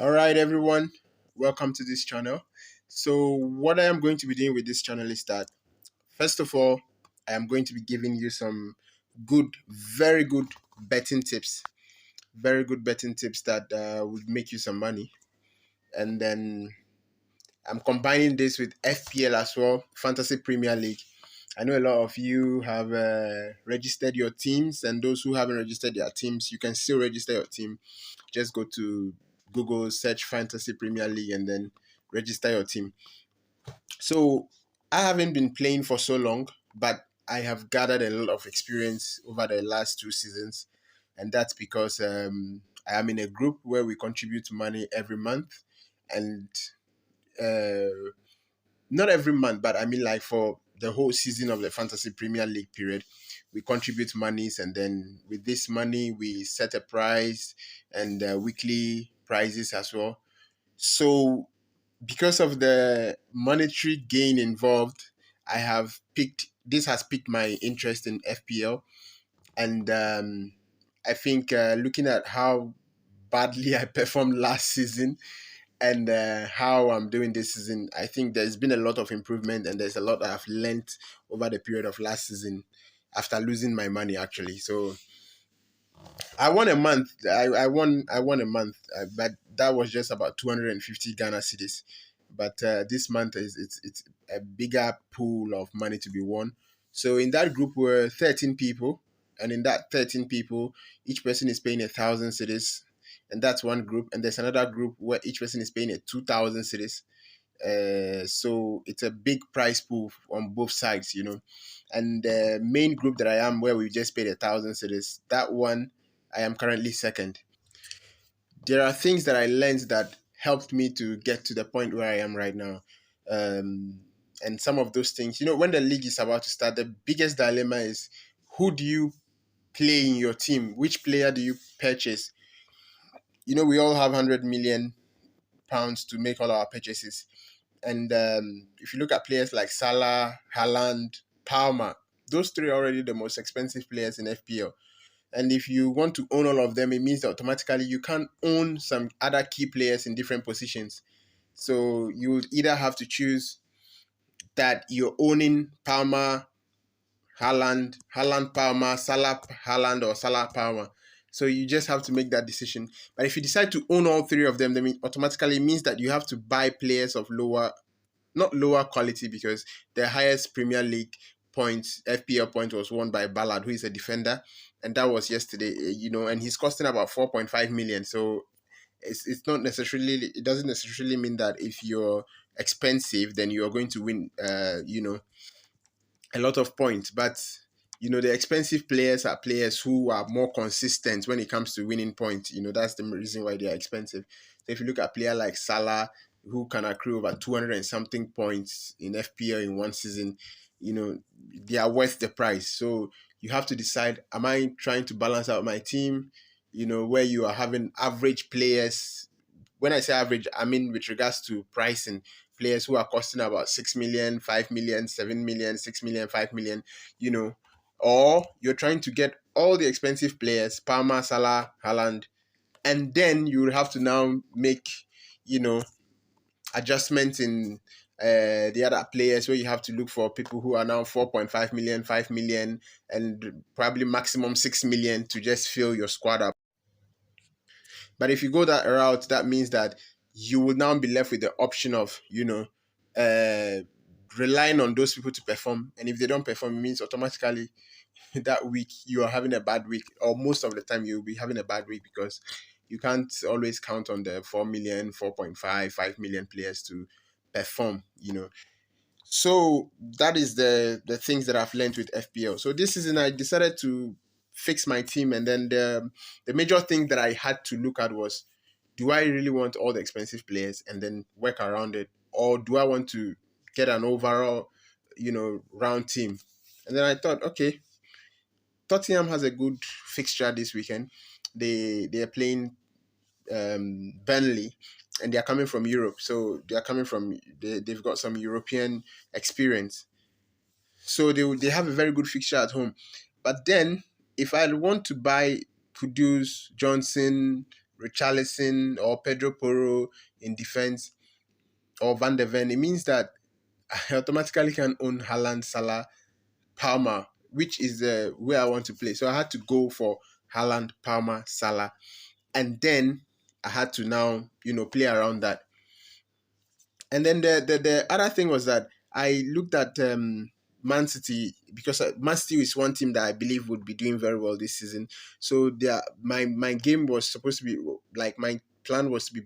All right, everyone, welcome to this channel. So, what I am going to be doing with this channel is that, first of all, I am going to be giving you some very good betting tips, very good betting tips that would make you some money. And then I'm combining this with FPL as well, Fantasy Premier League. I know a lot of you have registered your teams, and those who haven't registered their teams, you can still register your team. Just go to Google, search Fantasy Premier League, and then register your team. So I haven't been playing for so long, but I have gathered a lot of experience over the last 2 seasons, and that's because I am in a group where we contribute money every month, and uh, not every month, but I mean like for the whole season of the Fantasy Premier League period, we contribute monies, and then with this money we set a price and weekly prizes as well. So because of the monetary gain involved, I have picked this has piqued my interest in FPL, and I think looking at how badly I performed last season and how I'm doing this season, I think there's been a lot of improvement, and there's a lot I've learned over the period of last season after losing my money actually. So I won a month. I won a month, but that was just about 250 Ghana cedis. But this month it's a bigger pool of money to be won. So in that group were 13 people, and in that 13 people, each person is paying 1,000 cedis, and that's one group. And there's another group where each person is paying 2,000 cedis. So it's a big price pool on both sides. And the main group that I am, where we just paid 1,000 cedis, that one I am currently second. There are things that I learned that helped me to get to the point where I am right now. And some of those things, when the league is about to start, the biggest dilemma is, who do you play in your team? Which player do you purchase? We all have 100 million pounds to make all our purchases. And if you look at players like Salah, Haaland, Palmer, those three are already the most expensive players in FPL. And if you want to own all of them, it means that automatically you can't own some other key players in different positions. So you would either have to choose that you're owning Palmer, Haaland, Palmer, Salah, Haaland, or Salah, Palmer. So you just have to make that decision. But if you decide to own all three of them, then automatically means that you have to buy players of not lower quality, because the highest Premier League points, FPL point, was won by Ballard, who is a defender, and that was yesterday. And he's costing about 4.5 million. So it's not necessarily it doesn't necessarily mean that if you're expensive, then you're going to win. A lot of points, but the expensive players are players who are more consistent when it comes to winning points. That's the reason why they are expensive. So if you look at a player like Salah, who can accrue over 200 and something points in FPL in one season, they are worth the price. So you have to decide, am I trying to balance out my team, where you are having average players. When I say average, I mean with regards to pricing, players who are costing about 6 million, 5 million, 7 million, 6 million, 5 million, or you're trying to get all the expensive players, Palmer, Salah, Haaland, and then you will have to now make, adjustments in the other players, where you have to look for people who are now 4.5 million, 5 million, and probably maximum 6 million to just fill your squad up. But if you go that route, that means that you will now be left with the option of, uh, relying on those people to perform. And if they don't perform, it means automatically that week you are having a bad week, or most of the time you'll be having a bad week, because you can't always count on the 4 million, 4.5, 5 million players to perform. So that is the things that I've learned with FPL. So this season I decided to fix my team, and then the major thing that I had to look at was, do I really want all the expensive players and then work around it, or do I want to get an overall, round team? And then I thought, okay, Tottenham has a good fixture this weekend. They are playing Burnley, and they are coming from Europe, so they've got some European experience. So they have a very good fixture at home. But then, if I want to buy Kudus, Johnson, Richarlison or Pedro Porro in defense or Van de Ven, it means that I automatically can own Haaland, Salah, Palmer, which is where I want to play. So I had to go for Haaland, Palmer, Salah, and then I had to now, play around that. And then the other thing was that I looked at Man City, because Man City is one team that I believe would be doing very well this season. So my game was supposed to be like, my plan was to be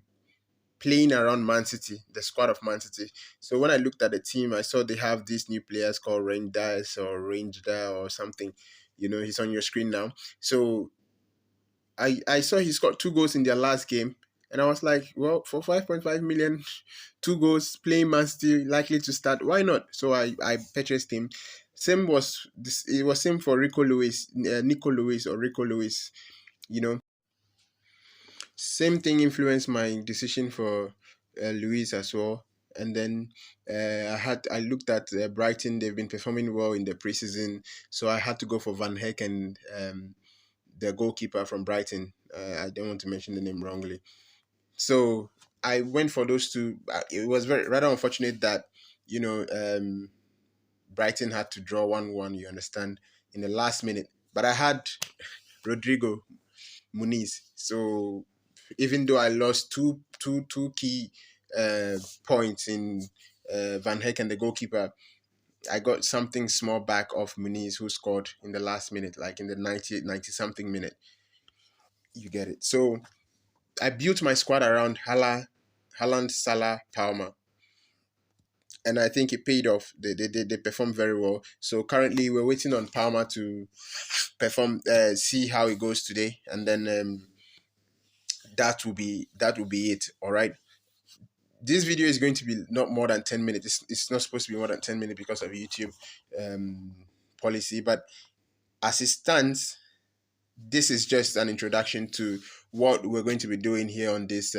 playing around Man City, the squad of Man City. So when I looked at the team, I saw they have these new players called Rangers or Rangeda or something. He's on your screen now. So I saw he scored 2 goals in their last game. And I was like, well, for 5.5 million, 2 goals, playing Man City, likely to start, why not? So I purchased him. Same was this. It was same for Rico Lewis, Nico Lewis or Rico Lewis. You know, Same thing influenced my decision for Luis as well. And then I looked at Brighton. They've been performing well in the preseason, so I had to go for Van Heck and the goalkeeper from Brighton. I don't want to mention the name wrongly. So I went for those two. It was very rather unfortunate that you know um, Brighton had to draw 1-1. You understand, in the last minute. But I had Rodrigo Muniz. So even though I lost two key points in Van Heck and the goalkeeper, I got something small back off Muniz, who scored in the last minute, like in the 90 something minute. You get it. So I built my squad around Haaland, Salah, Palmer. And I think it paid off. They performed very well. So currently we're waiting on Palmer to perform, see how it goes today, and then that will be it. All right. This video is going to be not more than 10 minutes. It's not supposed to be more than 10 minutes because of YouTube um, policy. But as it stands, this is just an introduction to what we're going to be doing here on this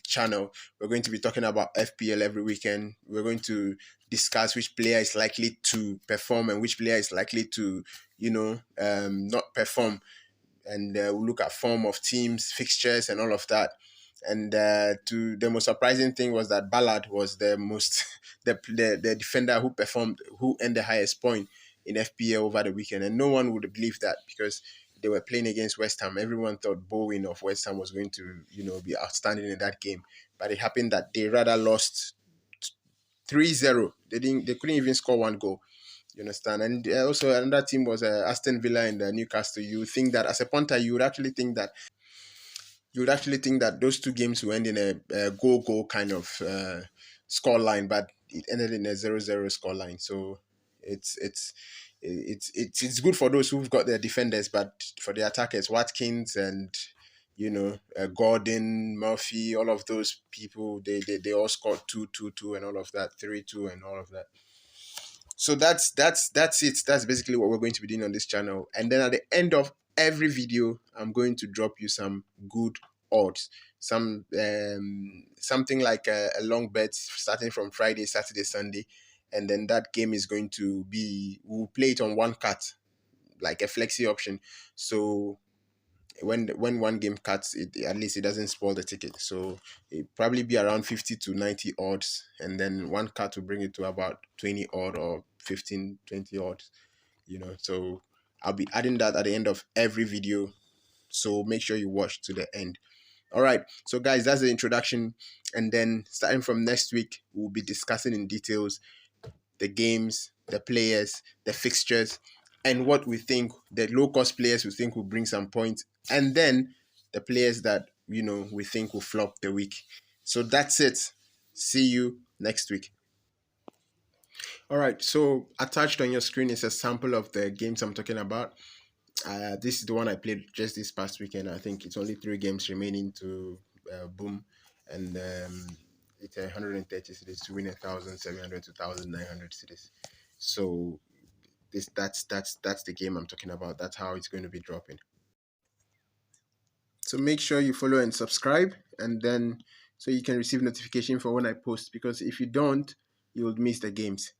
channel. We're going to be talking about FPL every weekend. We're going to discuss which player is likely to perform and which player is likely to, not perform. And we'll look at form of teams, fixtures, and all of that. And to the most surprising thing was that Ballard was the most the defender who performed, who earned the highest point in FPL over the weekend, and no one would believe that because they were playing against West Ham. Everyone thought Bowen of West Ham was going to, be outstanding in that game, but it happened that they rather lost 3-0. They couldn't even score 1 goal. You understand? And also another team was Aston Villa and Newcastle. You would think that as a punter, you would actually think that those two games will end in a goal kind of score line, but it ended in a 0-0 score line. So it's good for those who've got their defenders, but for the attackers, Watkins and Gordon, Murphy, all of those people, they all scored 2-2-2 and all of that, 3-2 and all of that. So that's it. That's basically what we're going to be doing on this channel. And then at the end of every video, I'm going to drop you some good odds, something like a long bet starting from Friday, Saturday, Sunday, and then that game is going to be, we'll play it on one cut, like a flexi option. So when one game cuts, it at least it doesn't spoil the ticket. So it probably be around 50 to 90 odds, and then one cut will bring it to about 20 odd or 15, 20 odds. So I'll be adding that at the end of every video. So make sure you watch to the end. All right. So guys, that's the introduction, and then starting from next week, we'll be discussing in details the games, the players, the fixtures, and what we think the low cost players we think will bring some points, and then the players that we think will flop the week. So that's it. See you next week. All right. So attached on your screen is a sample of the games I'm talking about. This is the one I played just this past weekend. I think it's only 3 games remaining to boom, and it's 130 cities to win 1,700 to 1,900 cities. So that's the game I'm talking about. That's how it's going to be dropping. So make sure you follow and subscribe, and then so you can receive notification for when I post. Because if you don't, you'll miss the games.